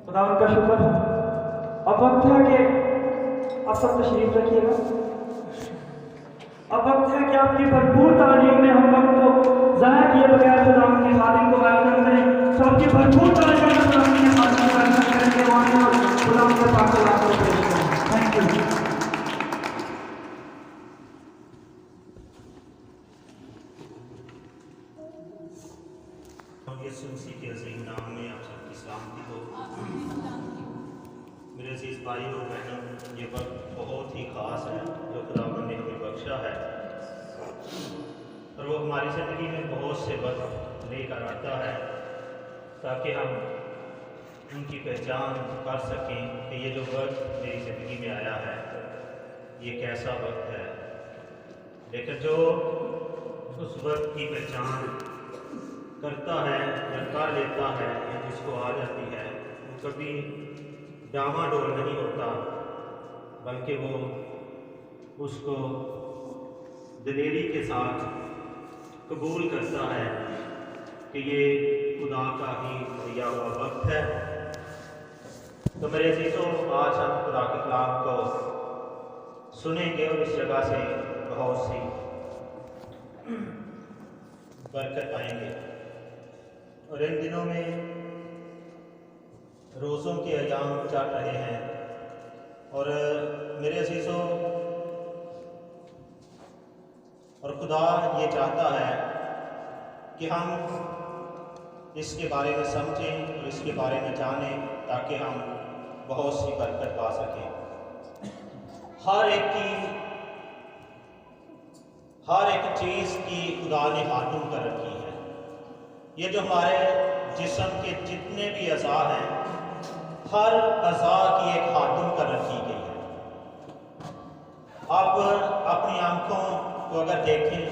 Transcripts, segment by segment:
खुदा उनका शुक्र। अब वक्त है कि आप सब तशरीफ रखिएगा। अब वक्त है कि आपकी भरपूर तालियों में हम वक्त को ज़ाया किए बगैर खुदा उनके खादिम को वेलकम करें। तो आपकी भरपूर तालियों में खुदा उनके खादिम को वेलकम करेंगे और खुदा उनके पास को पेश करें। Thank you. यीशु मसीह के अज़ीम नाम में आप सबकी सलामती हो। मेरे अज़ीज़ भाई और बहनों, ये वक्त बहुत ही ख़ास है जो खुदावंद ने हमें बख्शा है और वो हमारी ज़िंदगी में बहुत से वक्त लेकर आता है ताकि हम उनकी पहचान कर सकें कि ये जो वक्त मेरी ज़िंदगी में आया है ये कैसा वक्त है। लेकिन जो उस वक्त की पहचान करता है या कर लेता है या जिसको आ जाती है वो कभी डामाडोल नहीं होता, बल्कि वो उसको दिलेरी के साथ कबूल करता है कि ये खुदा का ही दिया हुआ वक्त है। तो मेरे अज़ीज़ों, आज हम खुदा के कलाम को सुनेंगे और इस जगह से बहुत सी बरकत पाएंगे। और इन दिनों में रोज़ों के अयाम चल रहे हैं और मेरे अज़ीज़ों, और खुदा ये चाहता है कि हम इसके बारे में समझें और इसके बारे में जानें ताकि हम बहुत सी बरकत पा सकें। हर एक चीज़ की खुदा ने हाथुम कर रखी है। ये जो हमारे जिस्म के जितने भी अज़ा हैं, हर अज़ा की एक हाथुम कर रखी गई है। आप अपनी आंखों को अगर देखें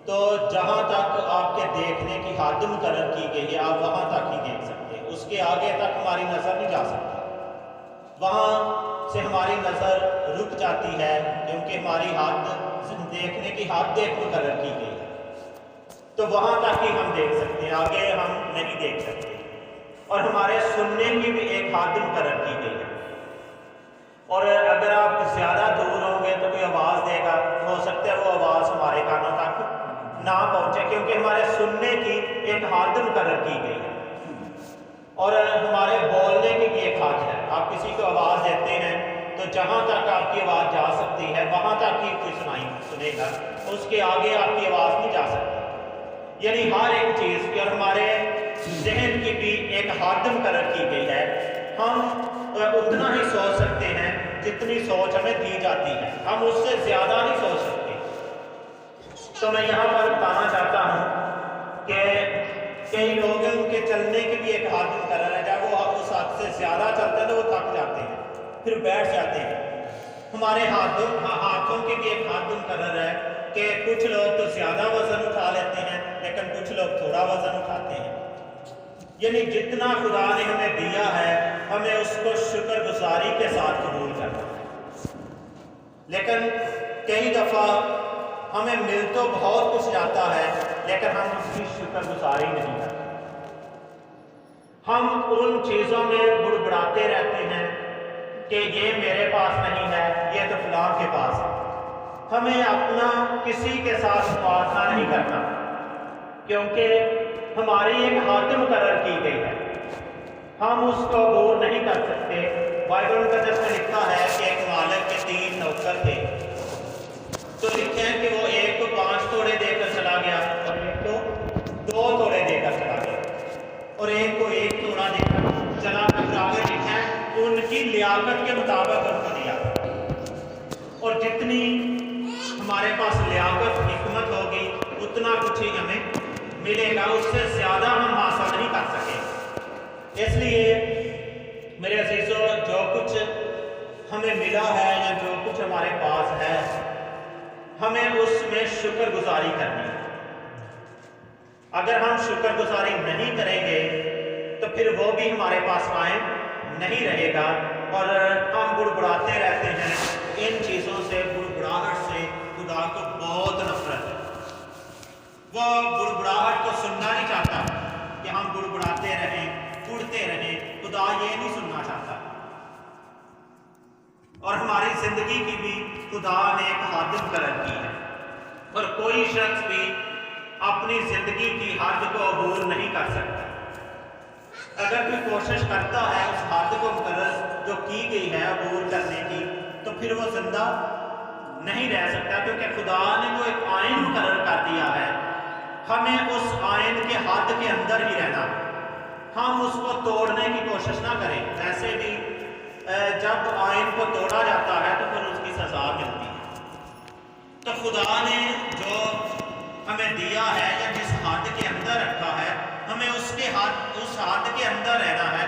तो जहाँ तक आपके देखने की हाथुम कर रखी गई है आप वहाँ तक ही देख सकते हैं, उसके आगे तक हमारी नज़र नहीं जा सकती। वहाँ से हमारी नज़र रुक जाती है क्योंकि हमारी हाथ देखने की हाथ देखने कर रखी गई है, तो वहाँ तक ही हम देख सकते हैं, आगे हम नहीं देख सकते। और हमारे सुनने की भी एक हाथुम कर रखी गई है। और अगर आप ज़्यादा दूर होंगे तो कोई आवाज़ देगा, हो सकता है वो आवाज़ हमारे कानों तक ना पहुँचे क्योंकि हमारे सुनने की एक हाथुम कर रखी गई है। और हमारे बोलने की भी एक हाथ है। आप किसी को आवाज़ देते हैं तो जहाँ तक आपकी आवाज़ जा सकती है वहाँ तक ही कोई सुनेगा, उसके आगे आपकी आवाज़ नहीं जा सकती। यानी हर एक चीज़ की और हमारे जहन की भी एक हाथुम कर रखी गई है। हम उतना ही सोच सकते हैं जितनी सोच हमें दी जाती है, हम उससे ज़्यादा नहीं सोच सकते। तो मैं यहाँ पर बताना चाहता हूँ कि कई लोग उनके चलने की भी एक हाथुम कर रहा है, जब वो उस हद से ज़्यादा चलते हैं तो वो थक जाते हैं, फिर बैठ जाते हैं। हमारे हाथों की भी एक हाथुम कर रहा है कि कुछ लोग तो ज़्यादा वज़न उठा लेते हैं लेकिन कुछ लोग थोड़ा वज़न उठाते हैं। यानी जितना खुदा ने हमें दिया है हमें उसको शुक्रगुजारी के साथ कबूल करना है। लेकिन कई दफ़ा हमें मिल तो बहुत कुछ जाता है लेकिन हम उसकी शुक्रगुजारी नहीं करते। हम उन चीज़ों में बुड़बुड़ाते रहते हैं कि ये मेरे पास नहीं है, ये तो फलां के पास है। हमें अपना किसी के साथ मुआवजा नहीं करना क्योंकि हमारी एक हाथुम मुकर्रर की गई है, हम उसको अबूर नहीं कर सकते। बाइबल मुक़द्दस में लिखा है कि एक मालिक के 3 नौकर थे, तो लिखे हैं कि वो एक को 5 तोड़े देकर चला गया और एक को 2 तोड़े देकर चला गया और एक को 1 तोड़ा देकर चला गया। आगे लिखा है उनकी लियाकत के मुताबिक उनको दिया। और जितनी हमारे पास लियाकत हिकमत होगी उतना कुछ ही हमें मिलेगा, उससे ज़्यादा हम हासिल नहीं कर सकें। इसलिए मेरे अज़ीज़ों, जो कुछ हमें मिला है या जो कुछ हमारे पास है हमें उसमें शुक्रगुजारी करनी है। अगर हम शुक्रगुजारी नहीं करेंगे तो फिर वो भी हमारे पास कायम नहीं रहेगा और हम बुड़बुड़ाते रहते हैं। इन चीज़ों से, बुड़बुड़ाहट से खुदा को बहुत नफरत है। वो बुड़बुड़ाहट को सुनना नहीं चाहता कि हम बुड़बुड़ाते रहें, उड़ते रहें। खुदा ये नहीं ज़िंदगी की भी खुदा ने एक हद मुकर्रर की है और कोई शख्स भी अपनी ज़िंदगी की हद को अबूर नहीं कर सकता। अगर कोई कोशिश करता है उस हद को मुकर्रर जो की गई है अबूर करने की, तो फिर वो जिंदा नहीं रह सकता, क्योंकि खुदा ने जो एक आयन मुकर्रर कर दिया है, हमें उस आयन के हद के अंदर ही रहना, हम उसको तोड़ने की कोशिश ना करें। वैसे भी जब आयन को तोड़ा जाता है तो फिर उसकी सजा मिलती है। तो खुदा ने जो हमें दिया है या जिस हद के अंदर रखा है, हमें उस हद के अंदर रहना है।